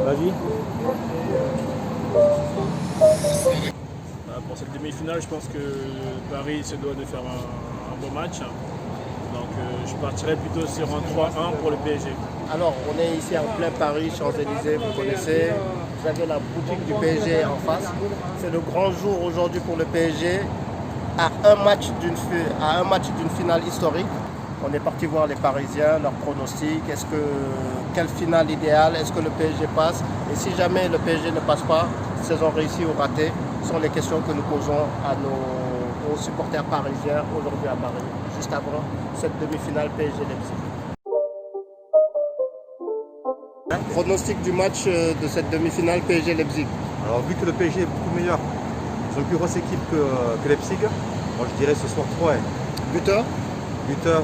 Vas-y. Pour cette demi-finale, je pense que Paris se doit de faire un beau match. Donc je partirais plutôt sur un 3-1 pour le PSG. Alors, on est ici en plein Paris, Champs-Élysées, vous connaissez. Vous avez la boutique du PSG en face. C'est le grand jour aujourd'hui pour le PSG. À un match d'une finale historique, on est parti voir les Parisiens, leurs pronostics. Quelle finale idéale? Est-ce que le PSG passe? Et si jamais le PSG ne passe pas, saison réussie ou ratée, sont les questions que nous posons aux supporters parisiens aujourd'hui à Paris, juste avant cette demi-finale PSG-Leipzig. Pronostic du match de cette demi-finale PSG-Leipzig. Alors vu que le PSG est beaucoup meilleur, ils ont une plus grosse équipe que Leipzig, moi je dirais ce soir 3-1. Buteur? Buteur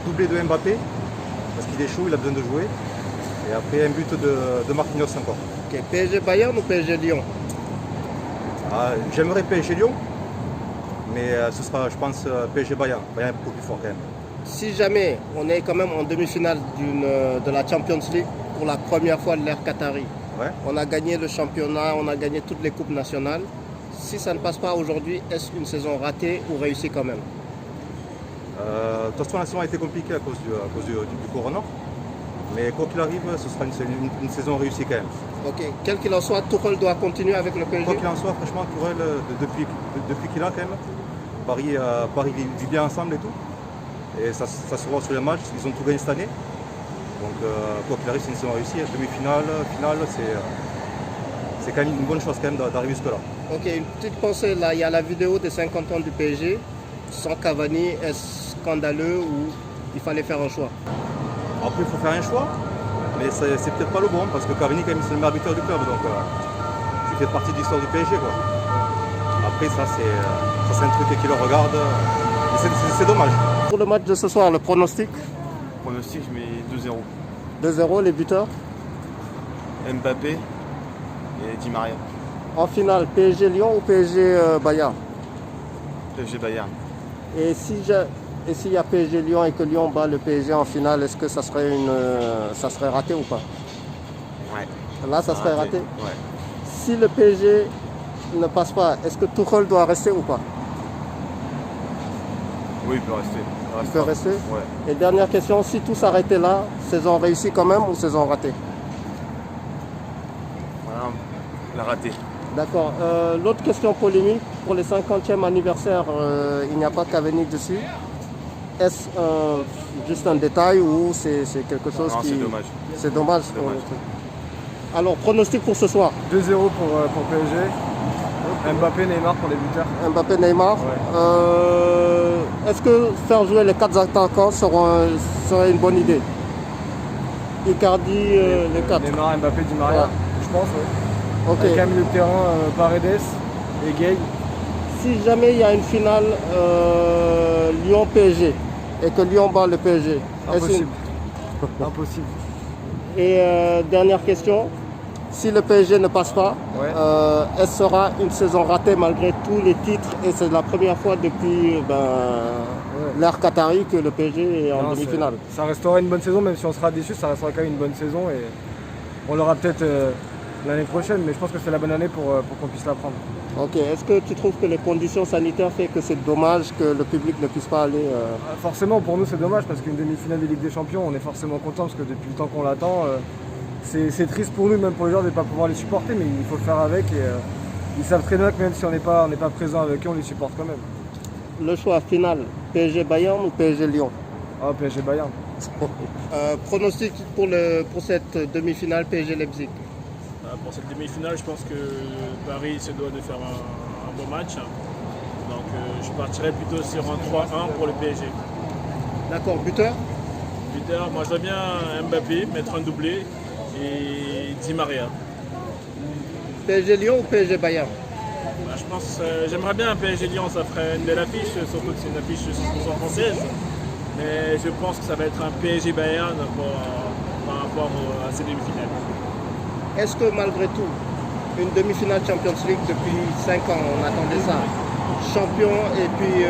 doublé de Mbappé, parce qu'il est chaud, il a besoin de jouer. Et après un but de Marquinhos encore. Ok, PSG Bayern ou PSG Lyon? J'aimerais PSG Lyon, mais ce sera je pense PSG Bayern. Bayern est beaucoup plus fort quand même. Si jamais on est quand même en demi-finale de la Champions League pour la première fois de l'ère Qatari, Ouais. on a gagné le championnat, on a gagné toutes les coupes nationales. Si ça ne passe pas aujourd'hui, est-ce une saison ratée ou réussie quand même? De toute façon la saison a été compliquée à cause du corona. Mais quoi qu'il arrive, ce sera une saison réussie quand même. Ok, quel qu'il en soit, Tuchel doit continuer avec le PSG? Quoi qu'il en soit, franchement, Tourelle, depuis qu'il a quand même, Paris vit bien ensemble et tout. Et ça se voit sur les matchs, ils ont tout gagné cette année. Donc quoi qu'il arrive, c'est une saison réussie. Demi-finale, finale, c'est quand même une bonne chose quand même d'arriver jusque là. Ok, une petite pensée là, il y a la vidéo des 50 ans du PSG. Sans Cavani, est-ce scandaleux ou il fallait faire un choix? Après, il faut faire un choix, mais c'est peut-être pas le bon, parce que Cavani, quand même, c'est le meilleur buteur du club, donc il fait partie de l'histoire du PSG, quoi. Après, ça c'est un truc qui le regarde, et c'est dommage. Pour le match de ce soir, le pronostic? Pronostic, je mets 2-0. 2-0, les buteurs? Mbappé et Di Maria. En finale, PSG Lyon ou PSG Bayern? PSG Bayern. Et s'il y a PSG Lyon et que Lyon bat le PSG en finale, est-ce que ça serait raté ou pas? Ouais. Là, ça serait raté. Ouais. Si le PSG ne passe pas, est-ce que Tuchel doit rester ou pas? Oui, il peut rester. Il peut rester? Ouais. Et dernière question, si tout s'arrêtait là, saison réussie quand même ou saison ratée? Voilà, la raté. D'accord. L'autre question polémique, pour les 50e anniversaire, il n'y a pas Cavani dessus. Est-ce juste un détail ou c'est quelque chose Non, qui... c'est dommage. C'est dommage. C'est dommage. Alors, pronostic pour ce soir? 2-0 pour PSG. Mbappé, Neymar pour les buteurs. Mbappé, Neymar. Ouais. Est-ce que faire jouer les 4 attaquants serait une bonne idée? Icardi, les 4. Neymar, Mbappé, Di Maria, Ouais. je pense. Ouais. Ok. Avec un milieu de terrain, Paredes et Gay. Si jamais il y a une finale Lyon-PSG et que Lyon bat le PSG, est-ce Impossible. Impossible. Et dernière question, si le PSG ne passe pas, Ouais. est-ce sera une saison ratée malgré tous les titres et c'est la première fois depuis l'ère Qatari que le PSG est en Non, demi-finale? Ça restera une bonne saison, même si on sera déçu, ça restera quand même une bonne saison et on l'aura peut-être l'année prochaine, mais je pense que c'est la bonne année pour qu'on puisse la prendre. Ok, est-ce que tu trouves que les conditions sanitaires font que c'est dommage que le public ne puisse pas aller Forcément, pour nous, c'est dommage parce qu'une demi-finale de Ligue des Champions, on est forcément content parce que depuis le temps qu'on l'attend, c'est triste pour nous, même pour les joueurs, de ne pas pouvoir les supporter, mais il faut le faire avec et ils savent très bien que même si on n'est pas présent avec eux, on les supporte quand même. Le choix final, PSG Bayern ou PSG Lyon? Ah, PSG Bayern. Pronostic pour cette demi-finale PSG Leipzig? Pour cette demi-finale, je pense que Paris se doit de faire un beau match. Donc je partirais plutôt sur un 3-1 pour le PSG. D'accord, buteur? Buteur, moi je vois bien Mbappé mettre un doublé et Di Maria. PSG Lyon ou PSG Bayern? Je pense, j'aimerais bien un PSG Lyon, ça ferait une belle affiche, surtout que c'est une affiche 100% française. Mais je pense que ça va être un PSG Bayern par rapport à ces demi-finales. Est-ce que malgré tout, une demi-finale Champions League depuis 5 ans, on attendait ça, champion et puis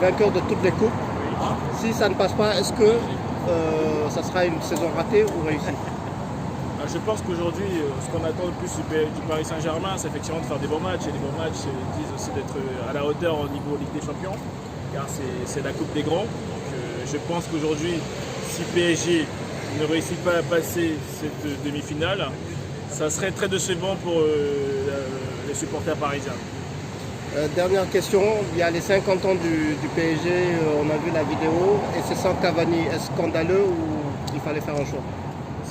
vainqueur de toutes les coupes, si ça ne passe pas, est-ce que ça sera une saison ratée ou réussie? Je pense qu'aujourd'hui, ce qu'on attend le plus du Paris Saint-Germain, c'est effectivement de faire des bons matchs. Et les bons matchs disent aussi d'être à la hauteur au niveau Ligue des Champions, car c'est la Coupe des Grands. Donc, je pense qu'aujourd'hui, si PSG ne réussit pas à passer cette demi-finale, ça serait très décevant pour les supporters parisiens. Dernière question, il y a les 50 ans du PSG, on a vu la vidéo, et c'est sans Cavani. Est-ce scandaleux ou il fallait faire un choix?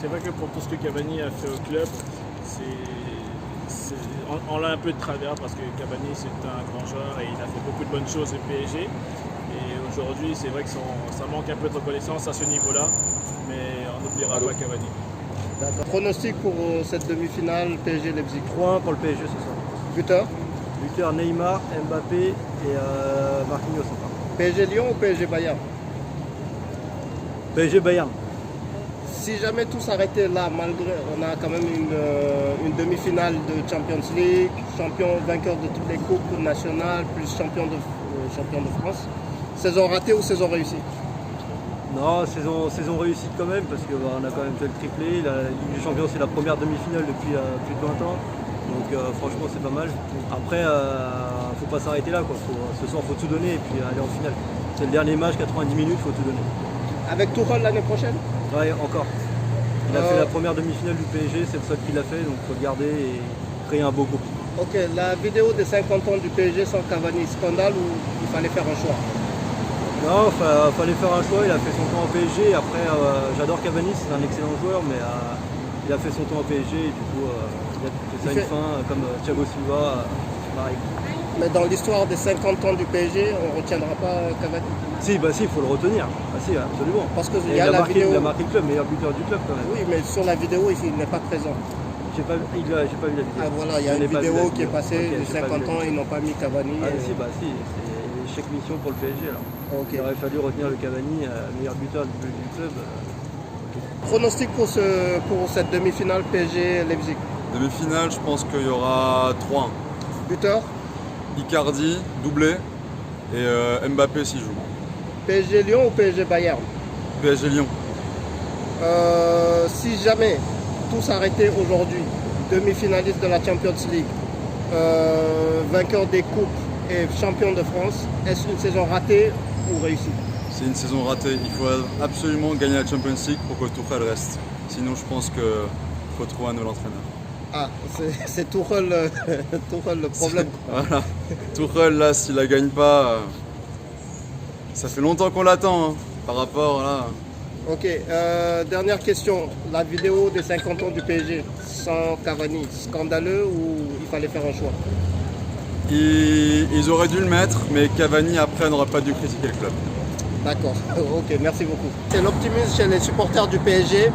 C'est vrai que pour tout ce que Cavani a fait au club, on l'a un peu de travers parce que Cavani c'est un grand joueur et il a fait beaucoup de bonnes choses au PSG. Et aujourd'hui, c'est vrai que ça manque un peu de reconnaissance à ce niveau-là, mais on n'oubliera pas Cavani. D'accord. Pronostic pour cette demi-finale PSG-Leipzig? 3-1 pour le PSG ce soir. Buteur? Buteur Neymar, Mbappé et Marquinhos. PSG-Lyon ou PSG-Bayern? PSG Bayern. Si jamais tout s'arrêtait là, malgré, on a quand même une demi-finale de Champions League, champion vainqueur de toutes les coupes nationales, plus champion de France. Saison ratée ou saison réussie? Non, saison réussite quand même, parce qu'on a quand même fait le triplé. La Ligue des Champions, c'est la première demi-finale depuis plus de 20 ans. Donc franchement, c'est pas mal. Après, faut pas s'arrêter là, quoi. Ce soir, faut tout donner et puis aller en finale. C'est le dernier match, 90 minutes, faut tout donner. Avec Tuchel l'année prochaine? Ouais, encore. Il a fait la première demi-finale du PSG, c'est le seul qui l'a fait, donc il faut le garder et créer un beau groupe. Ok, la vidéo des 50 ans du PSG sans Cavani, scandale ou il fallait faire un choix? Non, il fallait faire un choix, il a fait son temps au PSG. Après, j'adore Cavani, c'est un excellent joueur, mais il a fait son temps au PSG et du coup, il a fait ça une fin, comme Thiago Silva, pareil. Mais dans l'histoire des 50 ans du PSG, on ne retiendra pas Cavani? Si, il faut le retenir. Ah, si, absolument. Parce qu'il il y a la vidéo. Il a marqué le club, meilleur buteur du club quand même. Oui, mais sur la vidéo, il n'est pas présent. J'ai pas vu la vidéo. Ah voilà, il y a une vidéo qui est passée, les 50 ans, ils n'ont pas mis Cavani. Ah si, c'est l'échec mission pour le PSG alors. Ok. Il aurait fallu retenir le Cavani, meilleur buteur du club. Pronostic pour cette demi-finale PSG-Leipzig? Demi-finale, je pense qu'il y aura 3-1. Buteur? Icardi, doublé, et Mbappé s'il joue. PSG-Lyon ou PSG-Bayern? PSG Lyon. Si jamais tout s'arrêtait aujourd'hui, demi-finaliste de la Champions League, vainqueur des coupes et champion de France, est-ce une saison ratée ou réussie? C'est une saison ratée. Il faut absolument gagner la Champions League pour que Tuchel reste. Sinon, je pense qu'il faut trouver un nouvel entraîneur. Ah, c'est Tuchel le problème. Voilà. Tuchel, là, s'il la gagne pas, ça fait longtemps qu'on l'attend, hein, par rapport là. Ok, dernière question. La vidéo des 50 ans du PSG sans Cavani, scandaleux ou il fallait faire un choix? Ils auraient dû le mettre, mais Cavani après n'aurait pas dû critiquer le club. D'accord, ok, merci beaucoup. C'est l'optimisme chez les supporters du PSG.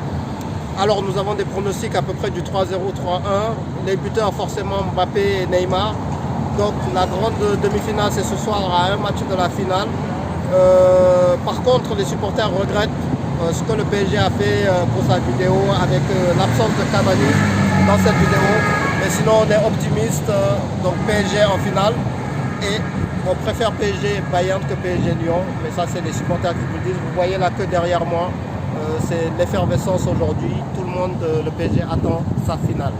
Alors nous avons des pronostics à peu près du 3-0, 3-1. Les buteurs forcément Mbappé et Neymar. Donc la grande demi-finale c'est ce soir à un match de la finale. Par contre les supporters regrettent ce que le PSG a fait pour sa vidéo avec l'absence de Cavani dans cette vidéo. Mais sinon on est optimiste, donc PSG en finale. Et on préfère PSG Bayern que PSG Lyon. Mais ça c'est les supporters qui vous le disent. Vous voyez la queue derrière moi. C'est l'effervescence aujourd'hui. Tout le monde, le PSG attend sa finale.